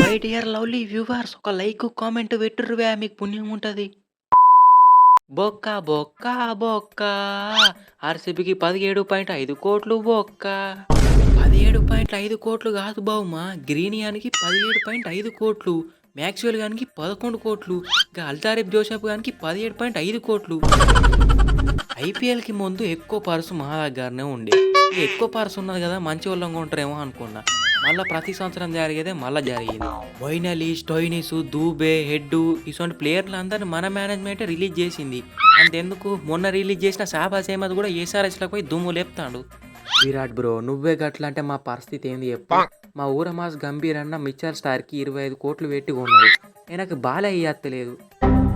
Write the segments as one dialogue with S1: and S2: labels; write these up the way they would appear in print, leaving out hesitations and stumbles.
S1: My dear lovely viewers ఒక like comment పెట్టుర్రువే మీకు పుణ్యం ఉంటది. బొక్క బొక్క బొక్క ఆర్‌సీబీకి 17.5 కోట్లు బొక్క. 17.5 కోట్లు కాదు బావమా, గ్రీనియానికి 17.5 కోట్లు, మ్యాక్స్‌వెల్ గానికి 11 కోట్లు, ఇంకా అల్తారిఫ్ జోసెఫ్ గానికి 17.5 కోట్లు. ఐపీఎల్‌కి ముందు ఎక్కువ పర్సు మా దగ్గరనే ఉండే. ఈ ఎక్కువ పర్సు ఉన్నది కదా మంచోళ్ళం కొంటారేమో అనుకున్నా. మళ్ళా ప్రతి సంవత్సరం జరిగేదే మళ్ళా జరిగింది. మొయిన్ అలీ, స్టోయినిస్, దూబే, హెడ్డు ఇటువంటి ప్లేయర్లందరిని మన మేనేజ్మెంటే రిలీజ్ చేసింది. అంతెందుకు మొన్న రిలీజ్ చేసిన షాబాజ్ అహ్మద్ కూడా ఎస్ఆర్‌హెచ్‌లోకి పోయి దుమ్ము లేపుతాండు. విరాట్ బ్రో నువ్వే గట్లంటే మా పరిస్థితి ఏంది చెప్పు. మా ఊరమాస్ గంభీర్ అన్న మిచ్చల్ స్టార్‌కి 25 కోట్లు పెట్టి కొన్నాడు. ఆయనకు బాలే ఇయ్యత్తలేదు.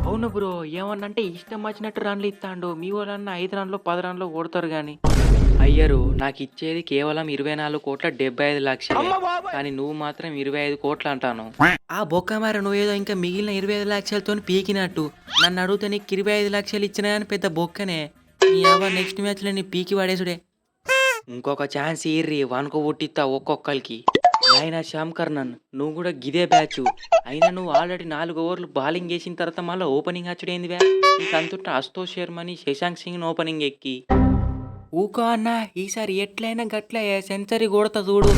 S1: అవును బ్రో, ఏమన్నంటే ఇష్టం వచ్చినట్టు రన్లు ఇత్తాండు. మీ వోళ్ళన్నా 5 రన్‌లో 10 రన్‌లో కొడతారు గాని. అయ్యరు నాకిచ్చేది కేవలం 24,75,00,000 కానీ నువ్వు మాత్రం 25 కోట్లు అంటాను. ఆ బొక్క మరి నువ్వేదో ఇంకా మిగిలిన 25,00,000తోని పీకినట్టు. నన్ను అడిగితే నీకు 25,00,000 ఇచ్చినా అని పెద్ద బొక్కనే. నీ అవ్వ నెక్స్ట్ మ్యాచ్‌లో నీ పీకి పడేసుడే. ఇంకొక ఛాన్స్ ఇయ్యిర్రి వణుకు పుట్టిత్తా ఒక్కొక్కరికి. నాయనా శ్యామ్ కర్ణన్ నువ్వు కూడా గిదే బ్యాచ్. అయినా నువ్వు ఆల్రెడీ 4 ఓవర్లు బౌలింగ్ చేసిన తర్వాత మళ్ళీ ఓపెనింగ్ వచ్చుడేంది బ్యా. నీకు అంతుట్ట అశుతోష్ శర్మని శశాంక్ సింగ్ ఓపెనింగ్ ఎక్కి. ఊకో అన్న ఈసారి ఎట్లయినా గట్ల సెంచరీ కొడతా చూడు.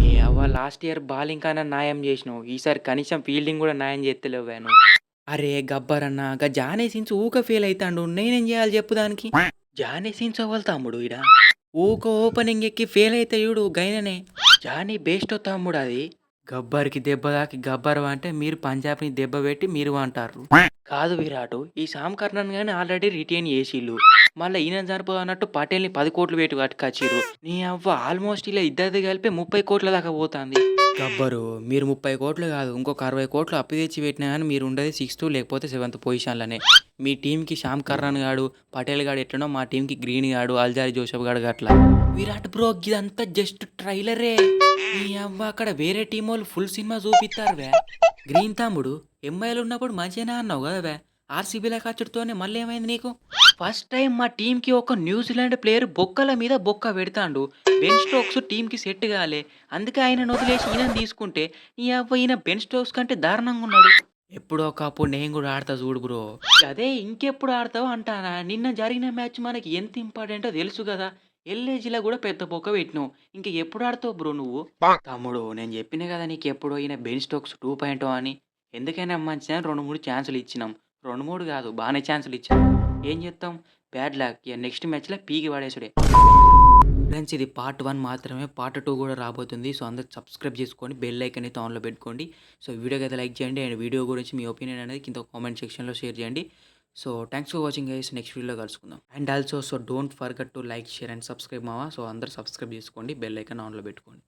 S1: ఏ అవ్వ లాస్ట్ ఇయర్ బౌలింగ్ కన్నా న్యాయం చేసినావు, ఈసారి కనీసం ఫీల్డింగ్ కూడా న్యాయం చేస్తలేవు. అరే గబ్బర్ అన్న గా జానీ సిన్స్ ఊక ఫెయిల్ అవుతాండు, నేనేం చేయాలి చెప్పు దానికి. జానీ సిన్స్ అవ్వాలి తమ్ముడు ఈడ. ఊక ఓపెనింగ్ ఎక్కి ఫెయిల్ అయితే చూడు గైననే. జానీ బెస్ట్ తమ్ముడు అది. గబ్బర్కి దెబ్బ తాకి గబ్బర్ అంటే మీరు పంజాబ్ని దెబ్బ పెట్టి మీరు అంటారు. కాదు విరాట్, ఈ సామ్ కర్ణన్ గాని ఆల్రెడీ రిటైన్ చేసిళ్ళు. మళ్ళీ ఈయన చనిపోదు అన్నట్టు పటేల్ని 10 కోట్లు పెట్టి కట్టుకొచ్చిర్రు. నీ అవ్వ ఆల్మోస్ట్ ఇలా ఇద్దరిది కలిపి 30 కోట్ల దాకా పోతుంది. గబ్బరు మీరు 30 కోట్లు కాదు ఇంకొక 60 కోట్లు అప్పు తెచ్చి పెట్టినా కానీ మీరు ఉండేది 6th లేకపోతే 7th పొజిషన్లోనే. మీ టీంకి శ్యామ్ కర్ణన్ గాడు, పటేల్ గాడు ఎట్లనో మా టీంకి గ్రీన్ గాడు, అల్జారి జోసెఫ్ గాడు గట్లా. విరాట్ బ్రో ఇదంతా జస్ట్ ట్రైలరే. నీ అవ్వ అక్కడ వేరే టీం వాళ్ళు ఫుల్ సినిమా చూపిస్తారు వే. గ్రీన్ తమ్ముడు ఎంఐలు ఉన్నప్పుడు మంచిగానే అన్నావు కదా వే, ఆర్సీబీలో ఖర్చుతోనే మళ్ళీ ఏమైంది నీకు. ఫస్ట్ టైం మా టీంకి ఒక న్యూజిలాండ్ ప్లేయర్ బొక్కల మీద బొక్క పెడతాండు. బెన్ స్టోక్స్ టీంకి సెట్ కాలే, అందుకే ఆయన వదిలేసి ఈయన తీసుకుంటే ఈ అవ్వ ఈయన బెన్ స్టోక్స్ కంటే దారుణంగా ఉన్నాడు. ఎప్పుడో ఒకప్పుడు నేను కూడా ఆడతా చూడు బ్రో. అదే ఇంకెప్పుడు ఆడతావు అంటానా, నిన్న జరిగిన మ్యాచ్ మనకి ఎంత ఇంపార్టెంటో తెలుసు కదా. ఎల్ఏజీలో కూడా పెద్ద బొక్క పెట్టినావు, ఇంకా ఎప్పుడు ఆడతావు బ్రో నువ్వు. తమ్ముడు నేను చెప్పిన కదా నీకు ఎప్పుడో ఈయన బెన్ స్టోక్స్ 2.0 అని. ఎందుకైనా మంచిదని 2-3 ఛాన్సులు ఇచ్చినాం. 2-3 కాదు బాగానే ఛాన్సులు ఇచ్చినాం. ఏం చేస్తాం, బ్యాడ్ లక్. నెక్స్ట్ మ్యాచ్లో పీకి పడేసుడే. ఫ్రెండ్స్ ఇది పార్ట్ 1 మాత్రమే, పార్ట్ 2 కూడా రాబోతుంది. సో అందరు సబ్స్క్రైబ్ చేసుకొని బెల్ ఐకాన్ అయితే ఆన్లో పెట్టుకోండి. సో వీడియోకి అయితే లైక్ చేయండి అండ్ వీడియో గురించి మీ ఒపీనియన్ అనేది కింద కామెంట్ సెక్షన్లో షేర్ చేయండి. So thanks for watching guys, next వీడియోలో కలుసుకుందాం. And also so don't forget to like share and subscribe మావా. సో అందరు సబ్స్క్రైబ్ చేసుకోండి, బెల్ ఐకాన్ ఆన్లో పెట్టుకోండి.